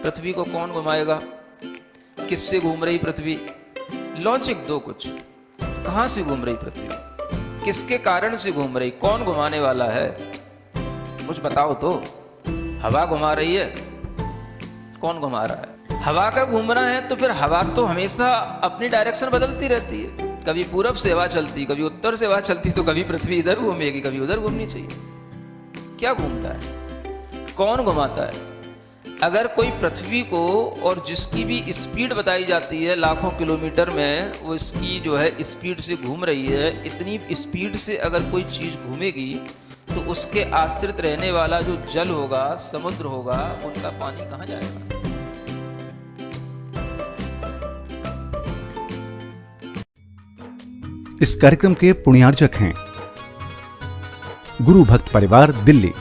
पृथ्वी को कौन घुमाएगा, किससे घूम रही पृथ्वी, लॉजिक दो कुछ। कहां से घूम रही पृथ्वी, किसके कारण से घूम रही, कौन घुमाने वाला है, कुछ बताओ तो। हवा घुमा रही है, कौन घुमा रहा है? हवा का घूमना है तो फिर हवा तो हमेशा अपनी डायरेक्शन बदलती रहती है। कभी पूरब से हवा चलती, कभी उत्तर से हवा चलती, तो कभी पृथ्वी इधर घूमेगी, कभी उधर घूमनी चाहिए। क्या घूमता है, कौन घुमाता है? अगर कोई पृथ्वी को, और जिसकी भी स्पीड बताई जाती है लाखों किलोमीटर में, वो इसकी जो है स्पीड से घूम रही है, इतनी स्पीड से अगर कोई चीज घूमेगी तो उसके आश्रित रहने वाला जो जल होगा, समुद्र होगा, उनका पानी कहां जाएगा? इस कार्यक्रम के पुण्यार्जक हैं गुरु भक्त परिवार, दिल्ली।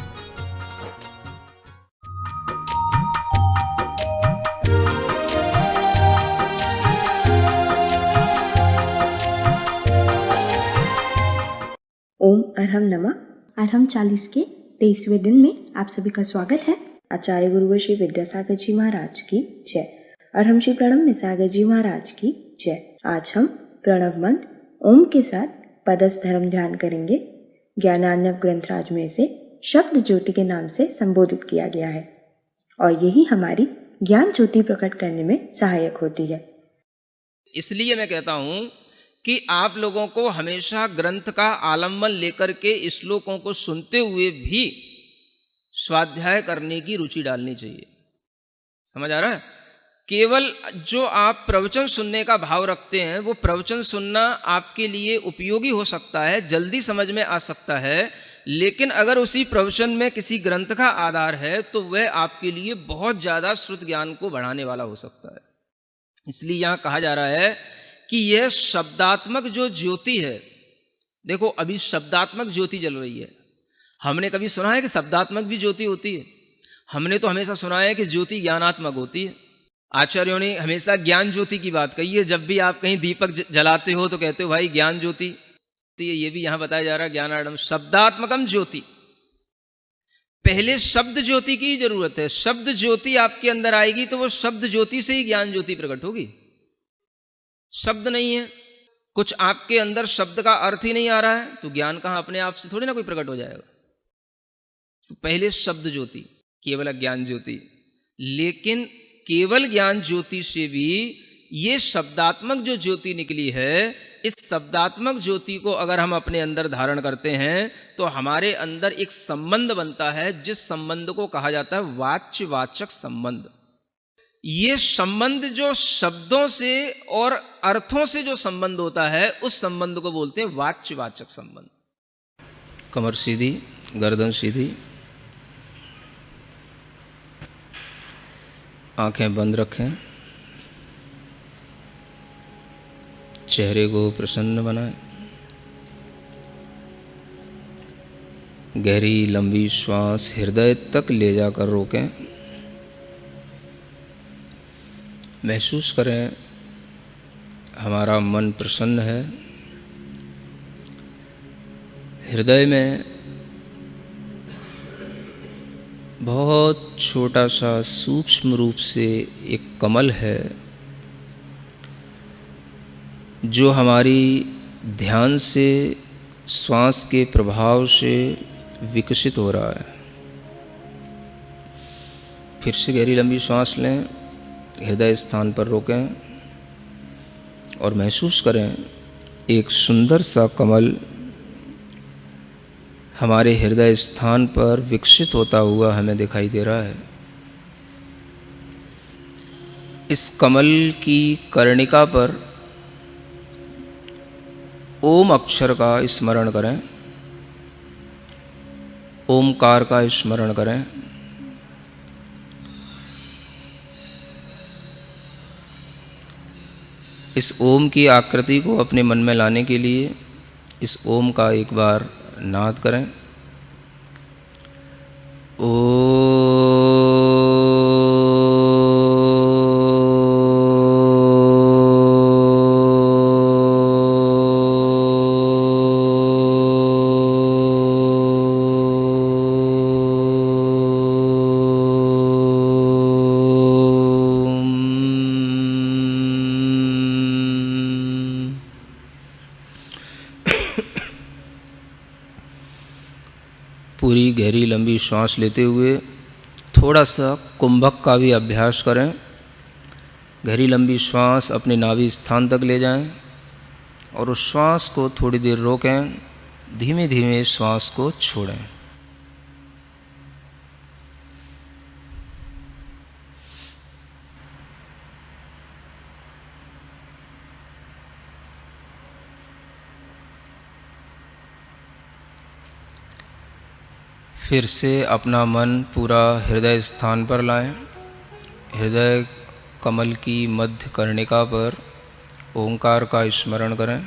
ओम अरहम नमः। अरहम 40 के 23वें दिन में आप सभी का स्वागत है। आचार्य गुरुवर श्री विद्यासागर जी महाराज की जय। अरहम श्री प्रणव मिसागर जी महाराज की जय। आज हम प्रणव मंत्र ओम के साथ पदस्थ धर्म ध्यान करेंगे। ज्ञानार्णव ग्रंथराज में से शब्द ज्योति के नाम से संबोधित किया गया है और यही हमारी ज्ञान ज्योति प्रकट करने में सहायक होती है। इसलिए मैं कहता हूं कि आप लोगों को हमेशा ग्रंथ का आलम्बन लेकर के श्लोकों को सुनते हुए भी स्वाध्याय करने की रुचि डालनी चाहिए। समझ आ रहा है? केवल जो आप प्रवचन सुनने का भाव रखते हैं, वो प्रवचन सुनना आपके लिए उपयोगी हो सकता है, जल्दी समझ में आ सकता है, लेकिन अगर उसी प्रवचन में किसी ग्रंथ का आधार है तो वह आपके लिए बहुत ज्यादा श्रुत ज्ञान को बढ़ाने वाला हो सकता है। इसलिए यहां कहा जा रहा है कि यह शब्दात्मक जो ज्योति है, देखो अभी शब्दात्मक ज्योति जल रही है। हमने कभी सुना है कि शब्दात्मक भी ज्योति होती है? हमने तो हमेशा सुना है कि ज्योति ज्ञानात्मक होती है। आचार्यों ने हमेशा ज्ञान ज्योति की बात कही है। जब भी आप कहीं दीपक जलाते हो तो कहते हो भाई ज्ञान ज्योति। तो ये भी यहां बताया जा रहा है ज्ञानार्णव शब्दात्मकम ज्योति। पहले शब्द ज्योति की जरूरत है। शब्द ज्योति आपके अंदर आएगी तो वो शब्द ज्योति से ही ज्ञान ज्योति प्रकट होगी। शब्द नहीं है, कुछ आपके अंदर शब्द का अर्थ ही नहीं आ रहा है, तो ज्ञान कहां अपने आप से थोड़ी ना कोई प्रकट हो जाएगा। तो पहले शब्द ज्योति, केवल ज्ञान ज्योति। लेकिन केवल ज्ञान ज्योति से भी ये शब्दात्मक जो ज्योति निकली है, इस शब्दात्मक ज्योति को अगर हम अपने अंदर धारण करते हैं तो हमारे अंदर एक संबंध बनता है, जिस संबंध को कहा जाता है वाच्य वाचक संबंध। ये संबंध जो शब्दों से और अर्थों से जो संबंध होता है, उस संबंध को बोलते हैं वाच्य वाचक संबंध। कमर सीधी, गर्दन सीधी, आंखें बंद रखें, चेहरे को प्रसन्न बनाएं, गहरी लंबी श्वास हृदय तक ले जाकर रोकें। महसूस करें हमारा मन प्रसन्न है। हृदय में बहुत छोटा सा सूक्ष्म रूप से एक कमल है जो हमारी ध्यान से, श्वास के प्रभाव से विकसित हो रहा है। फिर से गहरी लंबी श्वास लें, हृदय स्थान पर रोकें और महसूस करें एक सुंदर सा कमल हमारे हृदय स्थान पर विकसित होता हुआ हमें दिखाई दे रहा है। इस कमल की कर्णिका पर ओम अक्षर का स्मरण करें, ओमकार का स्मरण करें। इस ओम की आकृति को अपने मन में लाने के लिए इस ओम का एक बार नाद करें। पूरी गहरी लंबी श्वास लेते हुए थोड़ा सा कुंभक का भी अभ्यास करें। गहरी लंबी श्वास अपने नाभि स्थान तक ले जाएं और उस श्वास को थोड़ी देर रोकें, धीमे धीमे श्वास को छोड़ें। फिर से अपना मन पूरा हृदय स्थान पर लाएं। हृदय कमल की मध्य कर्णिका पर ओंकार का स्मरण करें।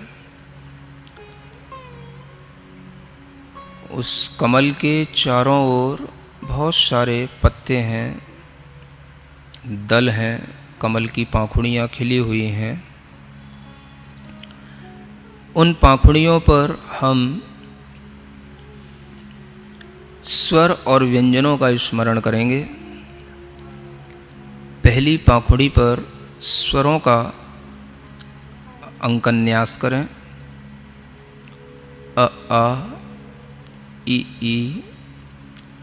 उस कमल के चारों ओर बहुत सारे पत्ते हैं, दल हैं, कमल की पाखुड़ियाँ खिली हुई हैं। उन पाखुड़ियों पर हम स्वर और व्यंजनों का स्मरण करेंगे। पहली पाखुड़ी पर स्वरों का अंकन्यास करें। अ आ, इ ई,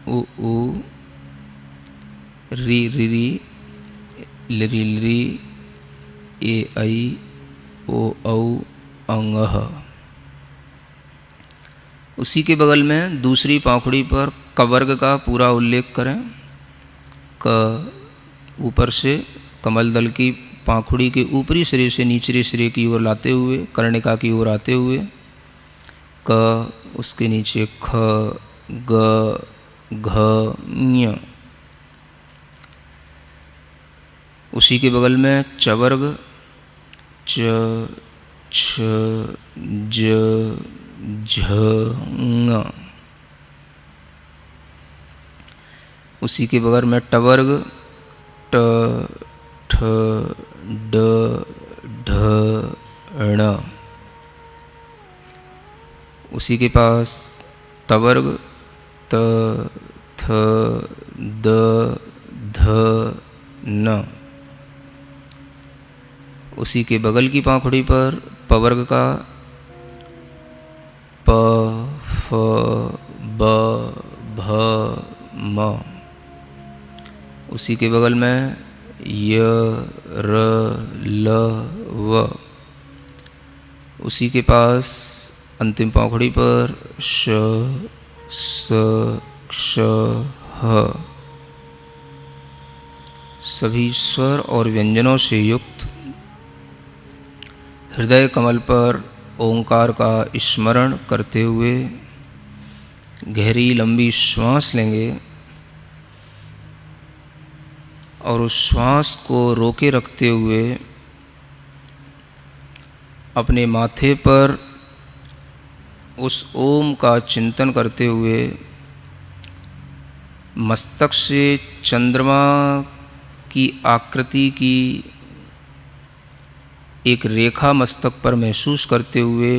उ ऊ, री रि री, लिरी लिरी, ए ऐ, ओ औ, अंग ह। उसी के बगल में दूसरी पाखुड़ी पर क वर्ग का पूरा उल्लेख करें। क ऊपर से कमल दल की पाखुड़ी के ऊपरी सिरे से निचले सिरे की ओर लाते हुए कर्णिका की ओर आते हुए क, उसके नीचे ख, ग, घ, ञ। उसी के बगल में च वर्ग च, छ, ज, झ, ङ। उसी के बगल में ट वर्ग ट, ठ, ड, ढ, ण। उसी के पास त वर्ग त, थ, द, ध, न। उसी के बगल की पाखुड़ी पर प वर्ग का प, फ, ब, भ, म। उसी के बगल में य, र, ल, व। उसी के पास अंतिम पाखुड़ी पर श, स, क्ष, ह। सभी स्वर और व्यंजनों से युक्त हृदय कमल पर ओंकार का स्मरण करते हुए गहरी लंबी श्वास लेंगे और उस श्वास को रोके रखते हुए अपने माथे पर उस ओम का चिंतन करते हुए मस्तक से चंद्रमा की आकृति की एक रेखा मस्तक पर महसूस करते हुए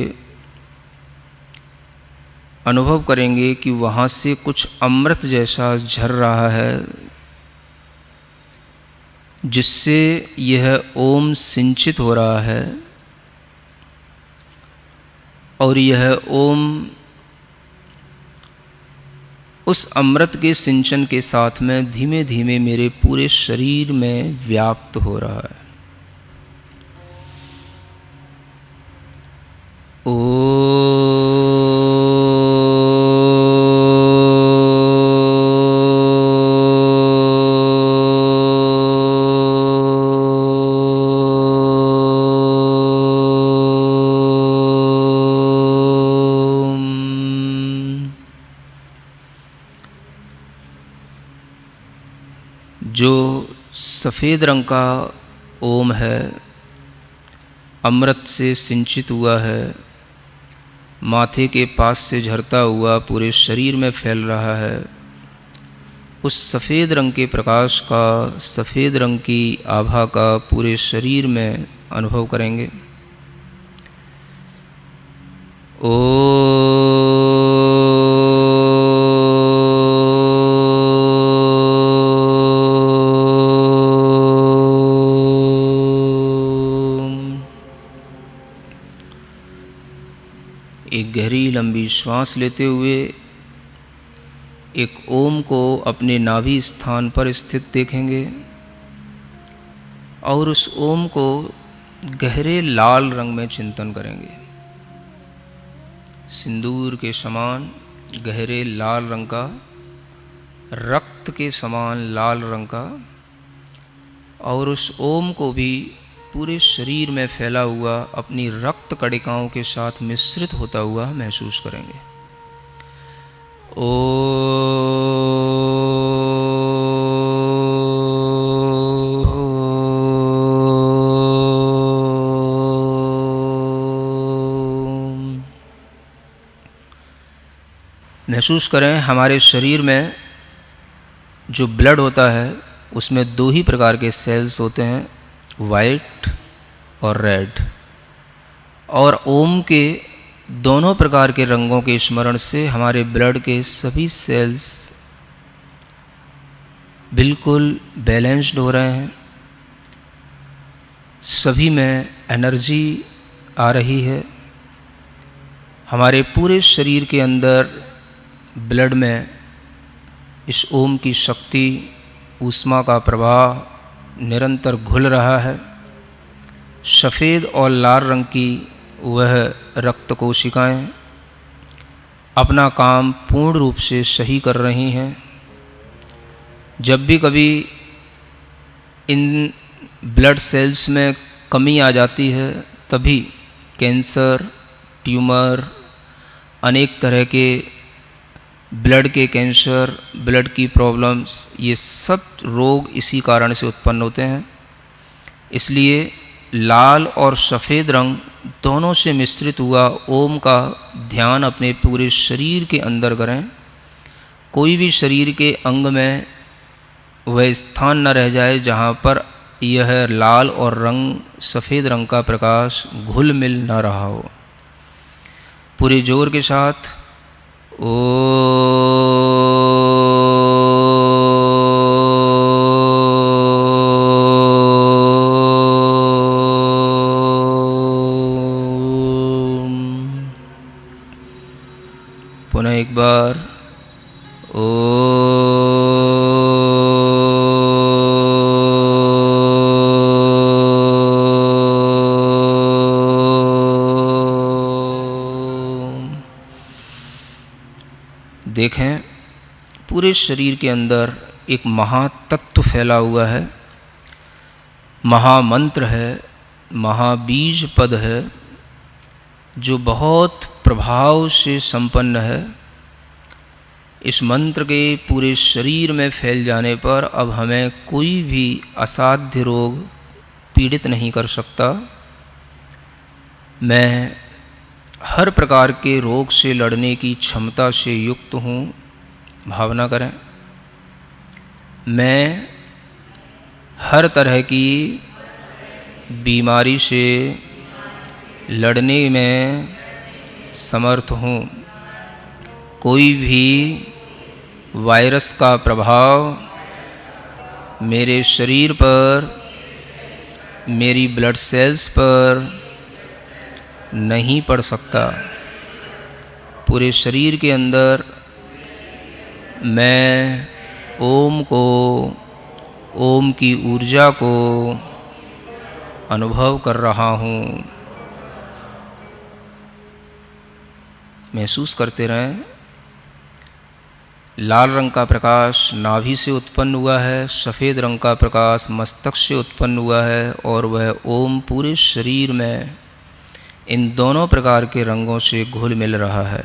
अनुभव करेंगे कि वहाँ से कुछ अमृत जैसा झर रहा है, जिससे यह ओम सिंचित हो रहा है और यह ओम उस अमृत के सिंचन के साथ में धीमे धीमे मेरे पूरे शरीर में व्याप्त हो रहा है। जो सफ़ेद रंग का ओम है, अमृत से सिंचित हुआ है, माथे के पास से झरता हुआ पूरे शरीर में फैल रहा है, उस सफ़ेद रंग के प्रकाश का, सफ़ेद रंग की आभा का पूरे शरीर में अनुभव करेंगे। एक गहरी लंबी श्वास लेते हुए एक ओम को अपने नाभि स्थान पर स्थित देखेंगे और उस ओम को गहरे लाल रंग में चिंतन करेंगे। सिंदूर के समान गहरे लाल रंग का, रक्त के समान लाल रंग का, और उस ओम को भी पूरे शरीर में फैला हुआ अपनी रक्त कणिकाओं के साथ मिश्रित होता हुआ महसूस करेंगे। महसूस करें हमारे शरीर में जो ब्लड होता है उसमें दो ही प्रकार के सेल्स होते हैं, वाइट और रेड। और ओम के दोनों प्रकार के रंगों के स्मरण से हमारे ब्लड के सभी सेल्स बिल्कुल बैलेंस्ड हो रहे हैं, सभी में एनर्जी आ रही है। हमारे पूरे शरीर के अंदर ब्लड में इस ओम की शक्ति, ऊष्मा का प्रवाह निरंतर घुल रहा है। सफ़ेद और लाल रंग की वह रक्त कोशिकाएं अपना काम पूर्ण रूप से सही कर रही हैं। जब भी कभी इन ब्लड सेल्स में कमी आ जाती है तभी कैंसर, ट्यूमर, अनेक तरह के ब्लड के कैंसर, ब्लड की प्रॉब्लम्स, ये सब रोग इसी कारण से उत्पन्न होते हैं। इसलिए लाल और सफ़ेद रंग दोनों से मिश्रित हुआ ओम का ध्यान अपने पूरे शरीर के अंदर करें। कोई भी शरीर के अंग में वह स्थान न रह जाए जहाँ पर यह लाल और सफ़ेद रंग का प्रकाश घुल मिल न रहा हो। पूरे जोर के साथ पुनः एक बार देखें पूरे शरीर के अंदर एक महातत्व फैला हुआ है, महामंत्र है, महाबीज पद है जो बहुत प्रभाव से संपन्न है। इस मंत्र के पूरे शरीर में फैल जाने पर अब हमें कोई भी असाध्य रोग पीड़ित नहीं कर सकता। मैं हर प्रकार के रोग से लड़ने की क्षमता से युक्त हूँ। भावना करें, मैं हर तरह की बीमारी से लड़ने में समर्थ हूँ। कोई भी वायरस का प्रभाव मेरे शरीर पर, मेरी ब्लड सेल्स पर नहीं पड़ सकता। पूरे शरीर के अंदर मैं ओम को, ओम की ऊर्जा को अनुभव कर रहा हूँ। महसूस करते रहें, लाल रंग का प्रकाश नाभि से उत्पन्न हुआ है, सफ़ेद रंग का प्रकाश मस्तक से उत्पन्न हुआ है और वह ओम पूरे शरीर में इन दोनों प्रकार के रंगों से घुल मिल रहा है।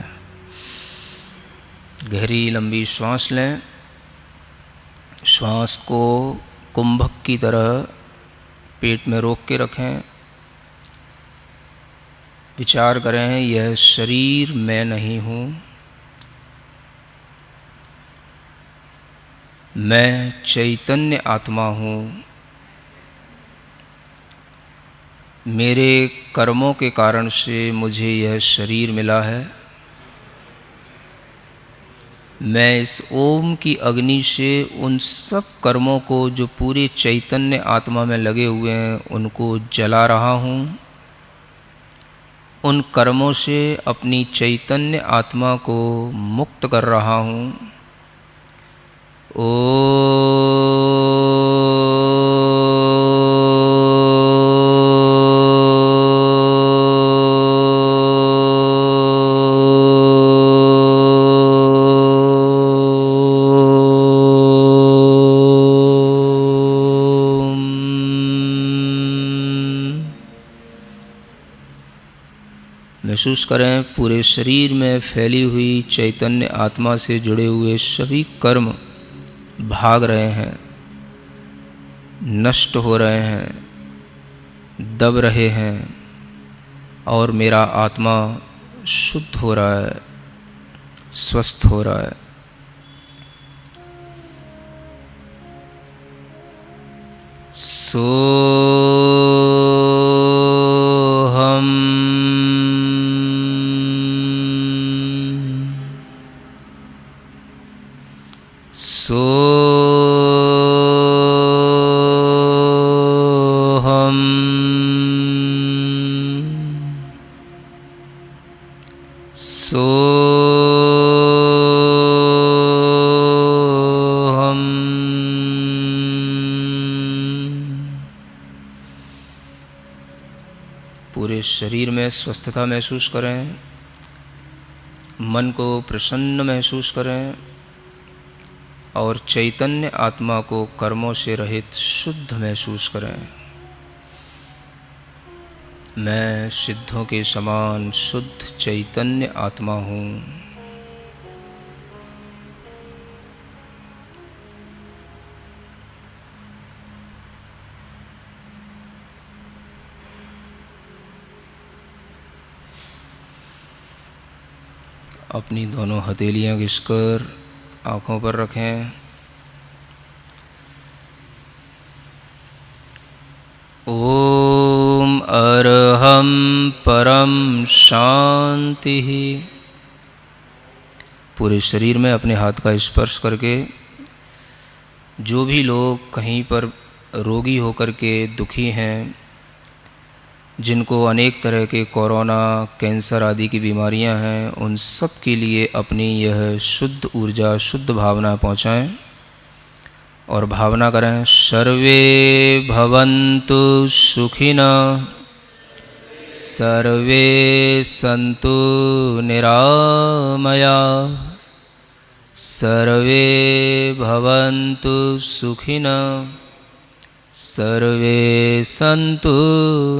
गहरी लंबी श्वास लें। श्वास को कुंभक की तरह पेट में रोक के रखें। विचार करें, यह शरीर मैं नहीं हूँ, मैं चैतन्य आत्मा हूँ। मेरे कर्मों के कारण से मुझे यह शरीर मिला है। मैं इस ओम की अग्नि से उन सब कर्मों को जो पूरे चैतन्य आत्मा में लगे हुए हैं उनको जला रहा हूँ। उन कर्मों से अपनी चैतन्य आत्मा को मुक्त कर रहा हूँ। महसूस करें पूरे शरीर में फैली हुई चैतन्य आत्मा से जुड़े हुए सभी कर्म भाग रहे हैं, नष्ट हो रहे हैं, दब रहे हैं और मेरा आत्मा शुद्ध हो रहा है, स्वस्थ हो रहा है। पूरे शरीर में स्वस्थता महसूस करें, मन को प्रसन्न महसूस करें और चैतन्य आत्मा को कर्मों से रहित शुद्ध महसूस करें। मैं सिद्धों के समान शुद्ध चैतन्य आत्मा हूँ। अपनी दोनों हथेलियाँ घिसकर आँखों पर रखें। ओम अरहम परम शांति। पूरे शरीर में अपने हाथ का स्पर्श करके जो भी लोग कहीं पर रोगी होकर के दुखी हैं, जिनको अनेक तरह के कोरोना, कैंसर आदि की बीमारियां हैं, उन सब के लिए अपनी यह शुद्ध ऊर्जा, शुद्ध भावना पहुंचाएं और भावना करें, सर्वे भवन्तु सुखिनः, सर्वे सन्तु निरामयाः, सर्वे भवन्तु सुखिनः, सर्वे सन्तु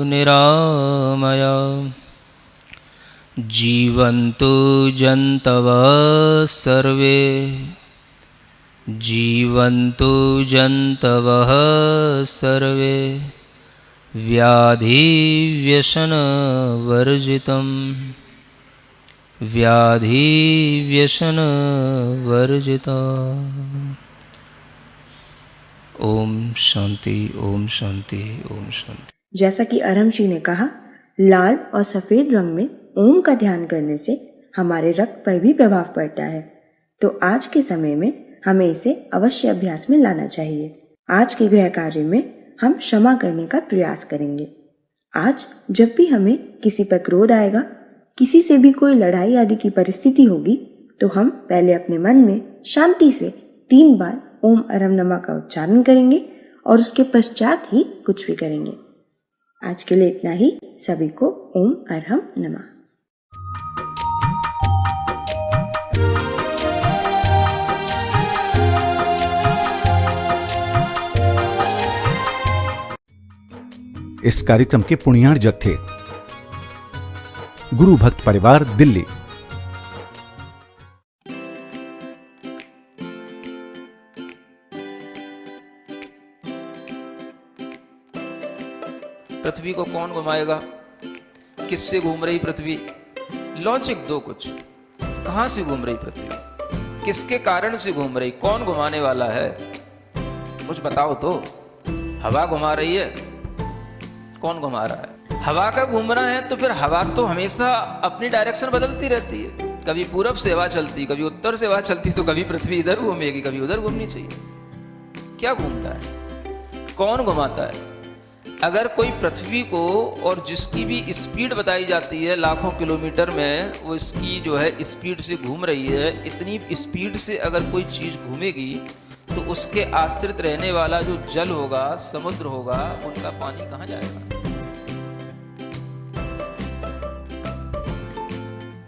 निरामयाः, जीवन्तु जन्तवः सर्वे, जीवन्तु जन्तवः सर्वे, व्याधिव्यसनवर्जितं, व्याधिव्यसनवर्जितम्। ओम शांति, ओम शांति, ओम शांति। जैसा कि अरहम ने कहा, लाल और सफेद रंग में ओम का ध्यान करने से हमारे रक्त पर भी प्रभाव पड़ता है, तो आज के समय में हमें इसे अवश्य अभ्यास में लाना चाहिए। आज के गृह कार्य में हम क्षमा करने का प्रयास करेंगे। आज जब भी हमें किसी पर क्रोध आएगा, किसी से भी कोई लड़ाई आदि की परिस्थिति होगी, तो हम पहले अपने मन में शांति से 3 बार ओम अरहम नमः का उच्चारण करेंगे और उसके पश्चात ही कुछ भी करेंगे। आज के लिए इतना ही। सभी को ओम अरहम नमः। इस कार्यक्रम के पुण्यार्जक थे गुरु भक्त परिवार, दिल्ली। पृथ्वी को कौन घुमाएगा? किससे घूम रही पृथ्वी? लॉजिक दो कुछ। कहां से घूम रही पृथ्वी? किसके कारण से घूम रही? कौन घुमाने वाला है? कुछ बताओ तो। हवा घुमा रही है? कौन घुमा रहा है? हवा का घूमना है तो फिर हवा तो हमेशा अपनी डायरेक्शन बदलती रहती है। कभी पूरब से हवा चलती, कभी उत्तर से हवा चलती, तो कभी पृथ्वी इधर घूमेगी, कभी उधर घूमनी चाहिए। क्या घूमता है? कौन घुमाता है? अगर कोई पृथ्वी को, और जिसकी भी स्पीड बताई जाती है लाखों किलोमीटर में, वो इसकी जो है स्पीड से घूम रही है, इतनी स्पीड से अगर कोई चीज़ घूमेगी तो उसके आश्रित रहने वाला जो जल होगा, समुद्र होगा, उनका पानी कहाँ जाएगा?